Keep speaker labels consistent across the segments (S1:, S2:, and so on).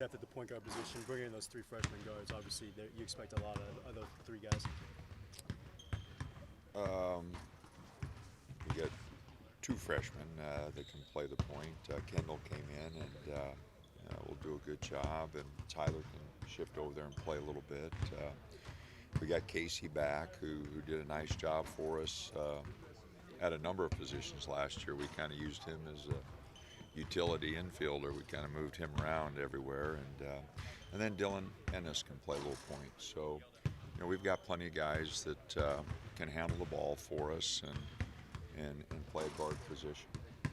S1: Depth at the point guard position, bringing in those three freshman guards, obviously you expect a lot of those three guys.
S2: Um, we got two freshmen that can play the point. Kendall came in and will do a good job, and Tyler can shift over there and play a little bit. We got Casey back, who did a nice job for us at a number of positions last year. We kind of used him as a utility infielder. We kind of moved him around everywhere, and then Dylan Ennis can play a little point. So, we've got plenty of guys that can handle the ball for us and play a guard position.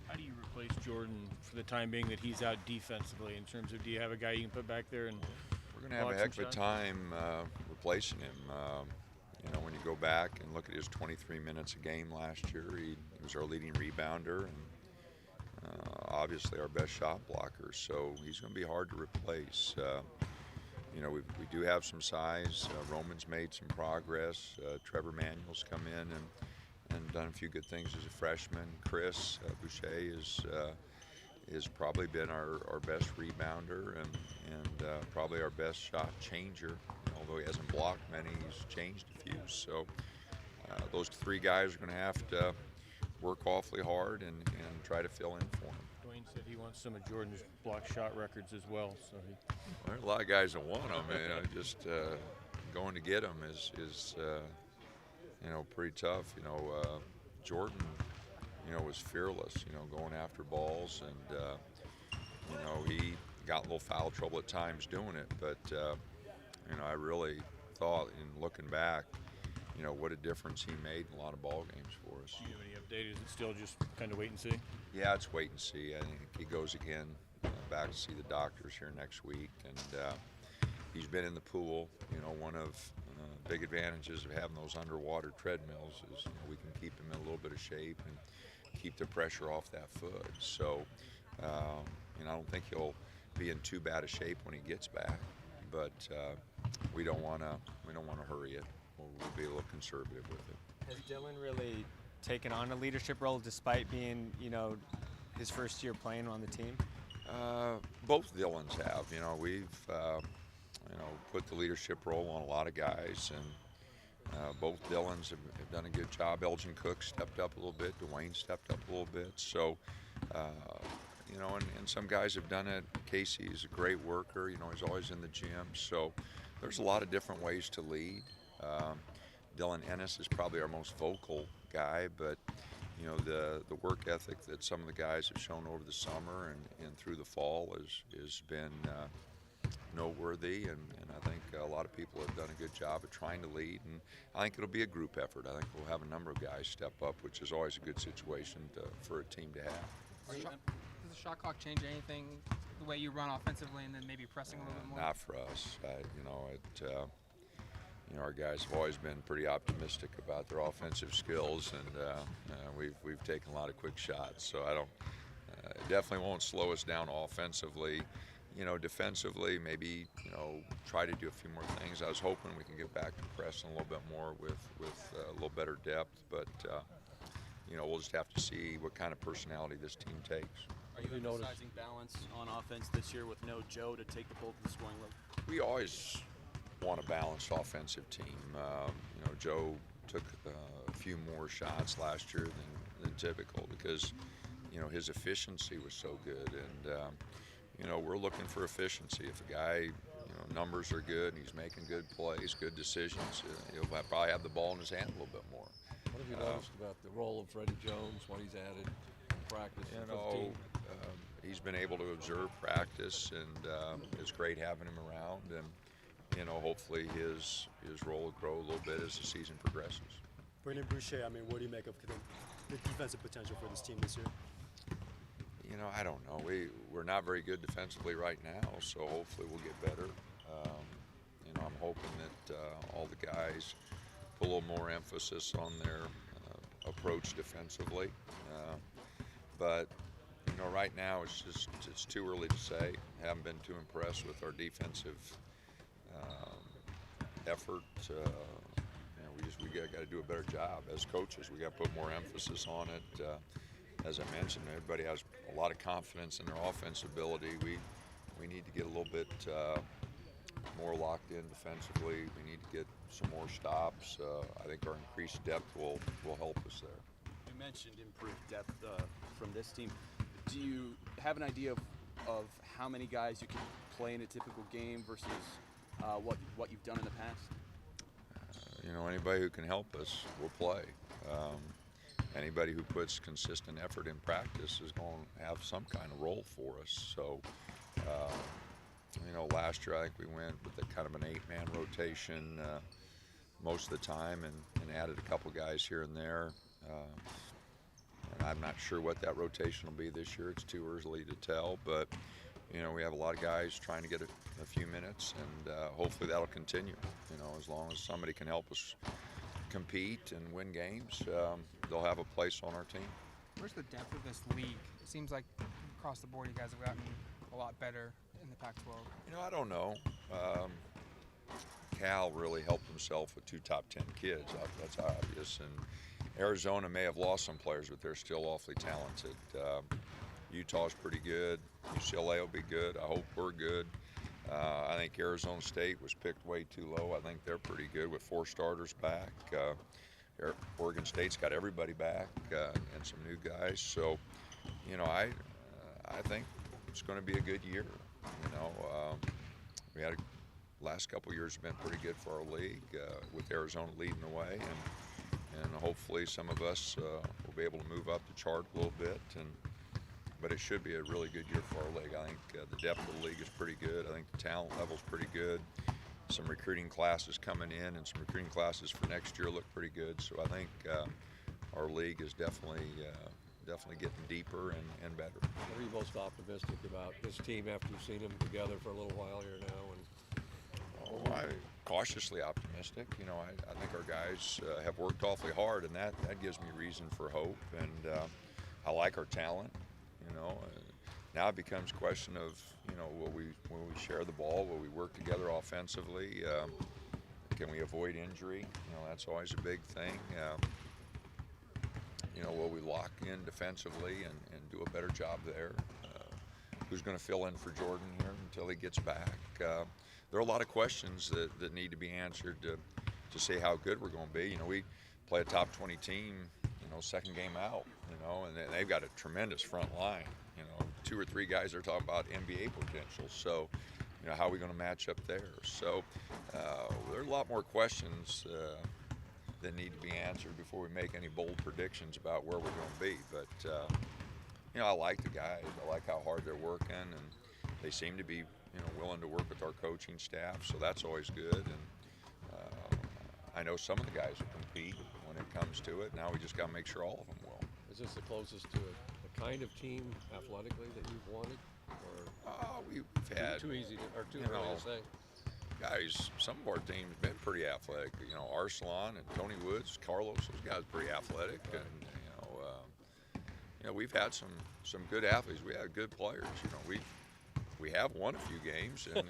S3: How do you replace Jordan for the time being that he's out defensively? In terms of, do you have a guy you can put back there and?
S2: We're going to have a heck of a time replacing him. When you go back and look at his 23 minutes a game last year, he was our leading rebounder and obviously our best shot blocker. So he's going to be hard to replace. We do have some size. Roman's made some progress. Trevor Manuel's come in and done a few good things as a freshman. Chris Boucher is probably been our best rebounder and probably our best shot changer. Although he hasn't blocked many, he's changed a few. So those three guys are going to have to work awfully hard and try to fill in for him.
S3: Dwayne said he wants some of Jordan's block shot records as well. So
S2: there's a lot of guys that want them. Just going to get them is pretty tough. Jordan, was fearless. Going after balls, and he got a little foul trouble at times doing it. But I really thought, in looking back, what a difference he made in a lot of ball games for us.
S3: Do you have any update? Is it still just kind of wait and see?
S2: Yeah, it's wait and see. I think he goes again back to see the doctors here next week, and he's been in the pool. One of big advantages of having those underwater treadmills is we can keep him in a little bit of shape and keep the pressure off that foot. So, I don't think he'll be in too bad a shape when he gets back, but we don't want to hurry it. We'll be a little conservative with it.
S4: Has Dylan really taken on a leadership role despite being, his first year playing on the team?
S2: Both Dylans have. We've put the leadership role on a lot of guys, and both Dylans have done a good job. Elgin Cook stepped up a little bit. Dwayne stepped up a little bit. So, and some guys have done it. Casey is a great worker. He's always in the gym. So there's a lot of different ways to lead. Dylan Ennis is probably our most vocal guy, but the work ethic that some of the guys have shown over the summer and through the fall has been noteworthy, and I think a lot of people have done a good job of trying to lead, and I think it'll be a group effort. I think we'll have a number of guys step up, which is always a good situation for a team to have.
S5: Does the shot clock change anything, the way you run offensively and then maybe pressing a little bit more?
S2: Not for us. Our guys have always been pretty optimistic about their offensive skills, and we've taken a lot of quick shots. So it definitely won't slow us down offensively. Defensively, maybe try to do a few more things. I was hoping we can get back to pressing a little bit more with a little better depth, but we'll just have to see what kind of personality this team takes.
S6: Are you emphasizing balance on offense this year with no Joe to take the bulk of the scoring load?
S2: We always want a balanced offensive team. Joe took a few more shots last year than typical because his efficiency was so good, and we're looking for efficiency. If a guy numbers are good and he's making good plays, good decisions, he'll probably have the ball in his hand a little bit more.
S7: What have you noticed about the role of Freddie Jones, what he's added in practice?
S2: He's been able to observe practice, and it's great having him around, and hopefully his role will grow a little bit as the season progresses.
S1: Brandon Boucher, what do you make of the defensive potential for this team this year?
S2: I don't know. We're not very good defensively right now, so hopefully we'll get better. I'm hoping that all the guys put a little more emphasis on their approach defensively. But right now it's too early to say. Haven't been too impressed with our defensive effort. We got to do a better job as coaches. We got to put more emphasis on it. As I mentioned, everybody has a lot of confidence in their offensive ability. We we need to get a little bit more locked in defensively. We need to get some more stops. I think our increased depth will help us there.
S6: You mentioned improved depth from this team. Do you have an idea of how many guys you can play in a typical game versus what you've done in the past?
S2: Anybody who can help us will play. Anybody who puts consistent effort in practice is going to have some kind of role for us. So, last year I think we went with a kind of an 8-man rotation most of the time and added a couple guys here and there. And I'm not sure what that rotation will be this year. It's too early to tell, but we have a lot of guys trying to get a few minutes, and hopefully that'll continue. As long as somebody can help us compete and win games, they'll have a place on our team.
S5: Where's the depth of this league? It seems like across the board you guys have gotten a lot better in the Pac-12.
S2: I don't know. Cal really helped himself with 2 top 10 kids. That's obvious. And Arizona may have lost some players, but they're still awfully talented. Utah's pretty good. UCLA will be good. I hope we're good. I think Arizona State was picked way too low. I think they're pretty good with 4 starters back. Oregon State's got everybody back and some new guys. So, I think it's going to be a good year. We had last couple of years have been pretty good for our league with Arizona leading the way, and hopefully some of us will be able to move up the chart a little bit. But it should be a really good year for our league. I think the depth of the league is pretty good. I think the talent level is pretty good. Some recruiting classes coming in and some recruiting classes for next year look pretty good. So I think our league is definitely getting deeper and better.
S7: What are you most optimistic about this team after you've seen them together for a little while here now?
S2: I'm cautiously optimistic. I think our guys have worked awfully hard, and that gives me reason for hope. And I like our talent. Now it becomes a question of, will we share the ball? Will we work together offensively? Can we avoid injury? That's always a big thing. Will we lock in defensively and do a better job there? Who's going to fill in for Jordan here until he gets back? There are a lot of questions that need to be answered to say how good we're going to be. We play a top 20 team, second game out, and they've got a tremendous front line. 2 or 3 guys are talking about NBA potential. So, how are we going to match up there? So, there are a lot more questions that need to be answered before we make any bold predictions about where we're going to be. But, I like the guys. I like how hard they're working, and they seem to be, willing to work with our coaching staff. So that's always good. And I know some of the guys will compete when it comes to it. Now we just got to make sure all of them will.
S7: Is this the closest to a kind of team athletically that you've wanted? Or
S2: We've had
S7: too easy or too early to say?
S2: Guys, some of our team's been pretty athletic. Arsalan and Tony Woods, Carlos, those guys are pretty athletic.
S7: Right.
S2: And we've had some good athletes. We had good players. We have won a few games, and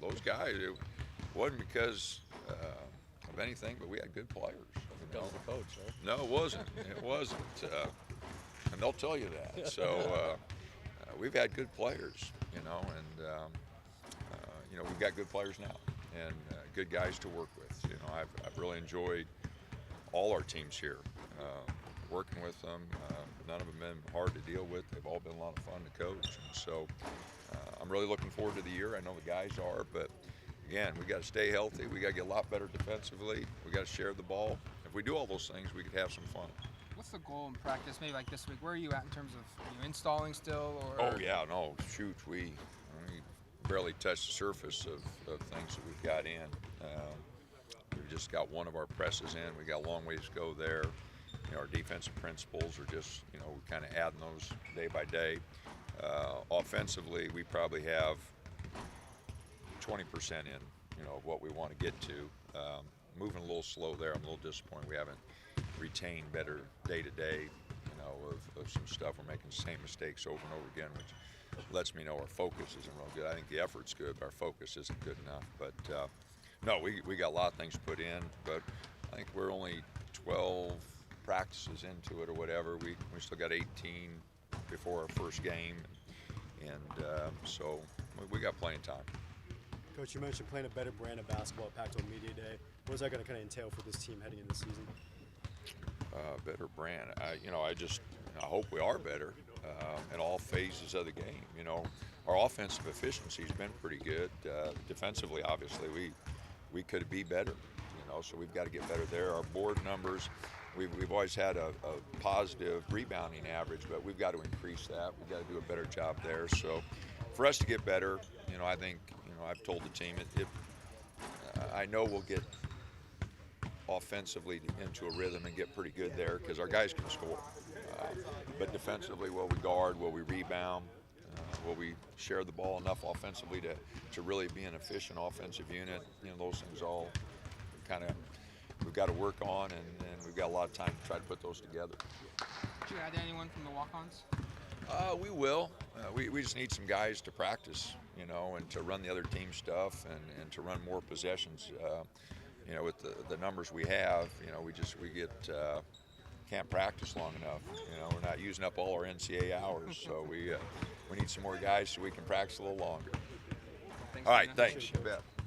S2: those guys. It wasn't because of anything, but we had good players.
S7: Because of the coach, huh?
S2: No, it wasn't. It wasn't. And they'll tell you that. So we've had good players, and we've got good players now and good guys to work with. I've really enjoyed all our teams here, working with them. None of them have been hard to deal with. They've all been a lot of fun to coach. And so I'm really looking forward to the year. I know the guys are, but again, we got to stay healthy. We got to get a lot better defensively. We got to share the ball. If we do all those things, we could have some fun.
S5: What's the goal in practice, maybe like this week? Where are you at in terms of, are you installing still? Or?
S2: Oh, yeah, no, shoot. We barely touched the surface of things that we've got in. We've just got one of our presses in. We got a long ways to go there. Our defensive principles are just, we're kind of adding those day by day. Offensively, we probably have 20% in, of what we want to get to. Moving a little slow there. I'm a little disappointed we haven't retained better day to day, of some stuff. We're making the same mistakes over and over again, which lets me know our focus isn't real good. I think the effort's good, but our focus isn't good enough. But no, we got a lot of things put in, but I think we're only 12 practices into it or whatever. We still got 18 before our first game. And so we got plenty of time.
S1: Coach, you mentioned playing a better brand of basketball at Pac-12 Media Day. What is that going to kind of entail for this team heading into the season?
S2: Better brand. I hope we are better in all phases of the game. You know, our offensive efficiency has been pretty good. Defensively, obviously, we could be better. You know, so we've got to get better there. Our board numbers, we've always had a positive rebounding average, but we've got to increase that. We've got to do a better job there. So for us to get better, you know, I think, you know, I've told the team I know we'll get offensively into a rhythm and get pretty good there because our guys can score. But defensively, will we guard? Will we rebound? Will we share the ball enough offensively to really be an efficient offensive unit? You know, those things all kind of we've got to work on, and we've got a lot of time to try to put those together.
S5: Did you add anyone from the walk-ons?
S2: We will. We just need some guys to practice, you know, and to run the other team stuff and to run more possessions. You know, with the numbers we have, you know, we can't practice long enough. You know, we're not using up all our NCAA hours, so we need some more guys so we can practice a little longer.
S6: Thanks,
S2: All right,
S6: Dana.
S2: thanks. You bet.